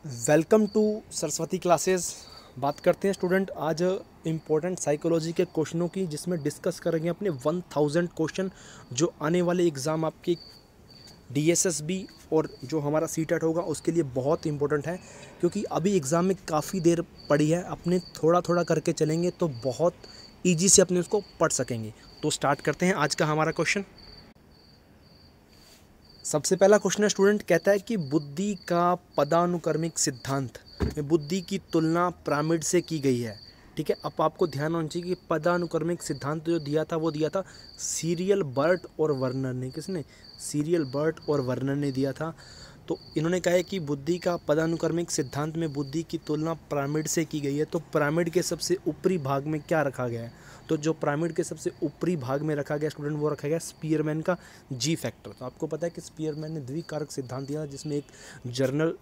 Welcome to Saraswati classes. बात करते हैं स्टूडेंट आज इम्पोर्टेंट साइकोलॉजी के क्वेश्चनों की, जिसमें डिस्कस करेंगे अपने 1000 क्वेश्चन जो आने वाले एग्ज़ाम आपके डीएसएसबी और जो हमारा सीटेट होगा उसके लिए बहुत इंपॉर्टेंट है, क्योंकि अभी एग्ज़ाम में काफ़ी देर पड़ी है। अपने थोड़ा थोड़ा करके चलेंगे तो बहुत ईजी से अपने उसको पढ़ सकेंगे। तो स्टार्ट करते हैं आज का हमारा क्वेश्चन। सबसे पहला क्वेश्चन है स्टूडेंट, कहता है कि बुद्धि का पदानुक्रमिक सिद्धांत में बुद्धि की तुलना पिरामिड से की गई है। ठीक है, अब आपको ध्यान होना चाहिए कि पदानुक्रमिक सिद्धांत जो दिया था वो दिया था सीरियल बर्ट और वर्नर ने। किसने? सीरियल बर्ट और वर्नर ने दिया था। तो इन्होंने कहा है कि बुद्धि का पदानुक्रमिक सिद्धांत में बुद्धि की तुलना पिरामिड से की गई है। तो पिरामिड के सबसे ऊपरी भाग में क्या रखा गया है? तो जो पिरामिड के सबसे ऊपरी भाग में रखा गया स्टूडेंट, वो रखा गया स्पीयरमैन का जी फैक्टर। तो आपको पता है कि स्पीयरमैन ने द्विकारक सिद्धांत दिया, जिसमें एक जनरल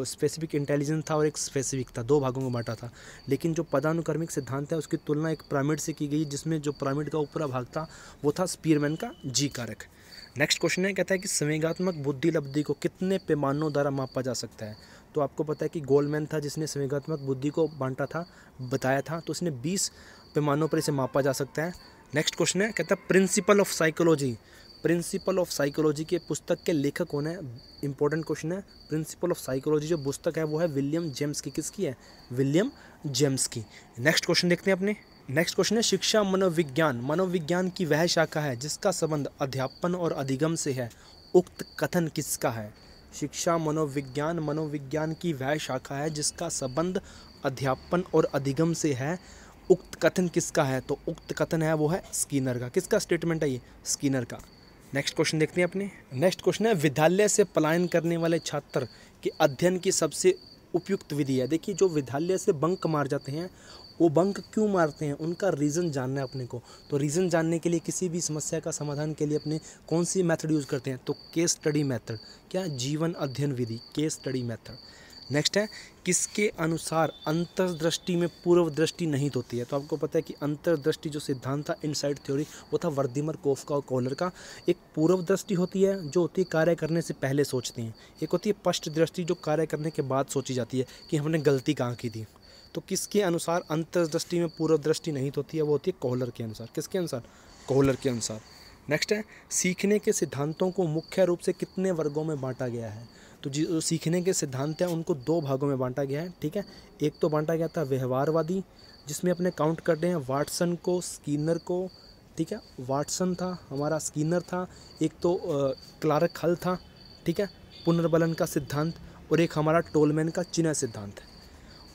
स्पेसिफिक इंटेलिजेंस था और एक स्पेसिफिक था, दो भागों में बांटा था। लेकिन जो पदानुक्रमिक सिद्धांत है उसकी तुलना एक पिरामिड से की गई, जिसमें जो पिरामिड का ऊपरा भाग था वो था स्पीयरमैन का जी कारक। नेक्स्ट क्वेश्चन है, कहता है कि संवेगात्मक बुद्धि लब्धि को कितने पैमानों द्वारा मापा जा सकता है? तो आपको पता है कि गोल्डमैन था जिसने संवेगात्मक बुद्धि को बांटा था, बताया था, तो उसने 20 पैमानों पर इसे मापा जा सकता है। नेक्स्ट क्वेश्चन है, कहता है principle of psychology. Principle of psychology के पुस्तक के लेखक कौन है? इंपॉर्टेंट क्वेश्चन है। प्रिंसिपल ऑफ साइकोलॉजी जो पुस्तक है वो है विलियम जेम्स की। किसकी है? विलियम जेम्स की। नेक्स्ट क्वेश्चन देखते हैं अपने। नेक्स्ट क्वेश्चन है, शिक्षा मनोविज्ञान मनोविज्ञान की वह शाखा है जिसका संबंध अध्यापन और अधिगम से है। उक्त कथन किसका है? शिक्षा मनोविज्ञान मनोविज्ञान की वह शाखा है जिसका संबंध अध्यापन और अधिगम से है। उक्त कथन किसका है? तो उक्त कथन है वो है स्किनर का। किसका स्टेटमेंट है ये? स्किनर का। नेक्स्ट क्वेश्चन देखते हैं अपने। नेक्स्ट क्वेश्चन है, विद्यालय से पलायन करने वाले छात्र के अध्ययन की सबसे उपयुक्त विधि है। देखिए, जो विद्यालय से बंक मार जाते हैं वो बंक क्यों मारते हैं, उनका रीज़न जानना है अपने को। तो रीज़न जानने के लिए किसी भी समस्या का समाधान के लिए अपने कौन सी मेथड यूज़ करते हैं? तो केस स्टडी मेथड। क्या? जीवन अध्ययन विधि, केस स्टडी मेथड। नेक्स्ट है, किसके अनुसार अंतर्दृष्टि में पूर्व दृष्टि निहित होती है? तो आपको पता है कि अंतर्दृष्टि जो सिद्धांत था इनसाइड थ्योरी, वो था वर्दीमर, कोफका और कॉलर का। एक पूर्व दृष्टि होती है जो होती है कार्य करने से पहले सोचते हैं। एक होती है पश्च दृष्टि जो कार्य करने के बाद सोची जाती है कि हमने गलती कहाँ की थी। तो किसके अनुसार अंतर्दृष्टि में पूर्व दृष्टि निहित होती है? वो होती है कॉलर के अनुसार। किसके अनुसार? कॉलर के अनुसार। नेक्स्ट है, सीखने के सिद्धांतों को मुख्य रूप से कितने वर्गों में बांटा गया है? तो जो सीखने के सिद्धांत हैं उनको दो भागों में बांटा गया है। ठीक है, एक तो बांटा गया था व्यवहारवादी, जिसमें अपने काउंट करते हैं वाटसन को, स्किनर को। ठीक है, वाटसन था हमारा, स्किनर था, एक तो क्लार्क हल था। ठीक है, पुनर्बलन का सिद्धांत, और एक हमारा टोलमैन का चिन्ह सिद्धांत है।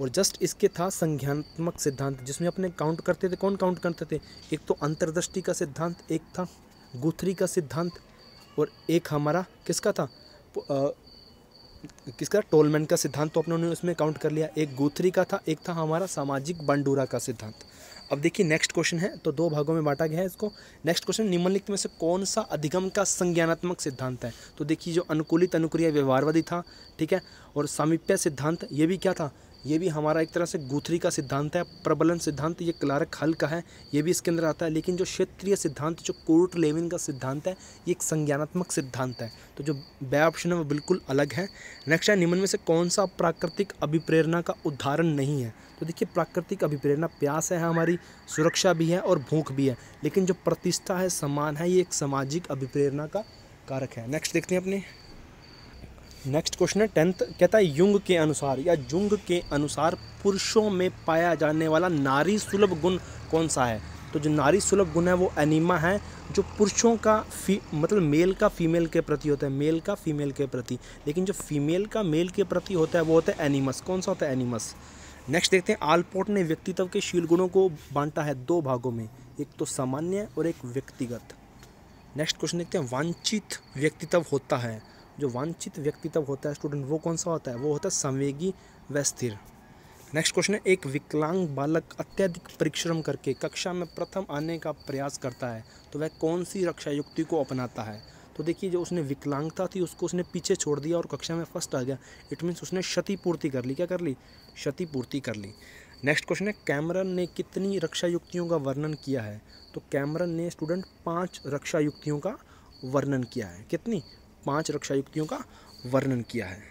और जस्ट इसके था संज्ञानात्मक सिद्धांत, जिसमें अपने काउंट करते थे। कौन काउंट करते थे? एक तो अंतर्दृष्टि का सिद्धांत, एक था गुथरी का सिद्धांत, और एक हमारा किसका था? किसका? टोलमैन का सिद्धांत। तो अपने उसमें काउंट कर लिया। एक गुथरी का था, एक था हमारा सामाजिक बंडूरा का सिद्धांत। अब देखिए नेक्स्ट क्वेश्चन है, तो दो भागों में बांटा गया है इसको। नेक्स्ट क्वेश्चन, निम्नलिखित में से कौन सा अधिगम का संज्ञानात्मक सिद्धांत है? तो देखिए, जो अनुकूलित अनुक्रिया व्यवहारवादी था, ठीक है, और सामीप्य सिद्धांत, ये भी क्या था? ये भी हमारा एक तरह से गुथरी का सिद्धांत है। प्रबलन सिद्धांत ये क्लार्क हल का है, ये भी इसके अंदर आता है। लेकिन जो क्षेत्रीय सिद्धांत, जो कोर्ट लेविन का सिद्धांत है, ये एक संज्ञानात्मक सिद्धांत है। तो जो बे ऑप्शन है वो बिल्कुल अलग है। नेक्स्ट है, निम्न में से कौन सा प्राकृतिक अभिप्रेरणा का उदाहरण नहीं है? तो देखिए, प्राकृतिक अभिप्रेरणा प्यास है हमारी, सुरक्षा भी है और भूख भी है। लेकिन जो प्रतिष्ठा है, सम्मान है, ये एक सामाजिक अभिप्रेरणा का कारक है। नेक्स्ट देखते हैं अपने। नेक्स्ट क्वेश्चन है 10th, कहता है युंग के अनुसार या जुंग के अनुसार पुरुषों में पाया जाने वाला नारी सुलभ गुण कौन सा है? तो जो नारी सुलभ गुण है वो एनीमा है, जो पुरुषों का मतलब मेल का फीमेल के प्रति होता है, मेल का फीमेल के प्रति। लेकिन जो फीमेल का मेल के प्रति होता है वो होता है एनिमस। कौन सा होता है? एनिमस। नेक्स्ट देखते हैं, आलपोर्ट ने व्यक्तित्व के शील गुणों को बांटा है दो भागों में, एक तो सामान्य और एक व्यक्तिगत। नेक्स्ट क्वेश्चन देखते हैं, वांछित व्यक्तित्व होता है, जो वांछित व्यक्तित्व होता है स्टूडेंट वो कौन सा होता है? वो होता है संवेगी व स्थिर। नेक्स्ट क्वेश्चन है, एक विकलांग बालक अत्यधिक परिश्रम करके कक्षा में प्रथम आने का प्रयास करता है, तो वह कौन सी रक्षा युक्ति को अपनाता है? तो देखिए, जो उसने विकलांगता थी उसको उसने पीछे छोड़ दिया और कक्षा में फर्स्ट आ गया। इट मीन्स उसने क्षतिपूर्ति कर ली। क्या कर ली? क्षतिपूर्ति कर ली। नेक्स्ट क्वेश्चन है, कैमरन ने कितनी रक्षा युक्तियों का वर्णन किया है? तो कैमरन ने स्टूडेंट 5 रक्षा युक्तियों का वर्णन किया है। कितनी? 5 रक्षा युक्तियों का वर्णन किया है।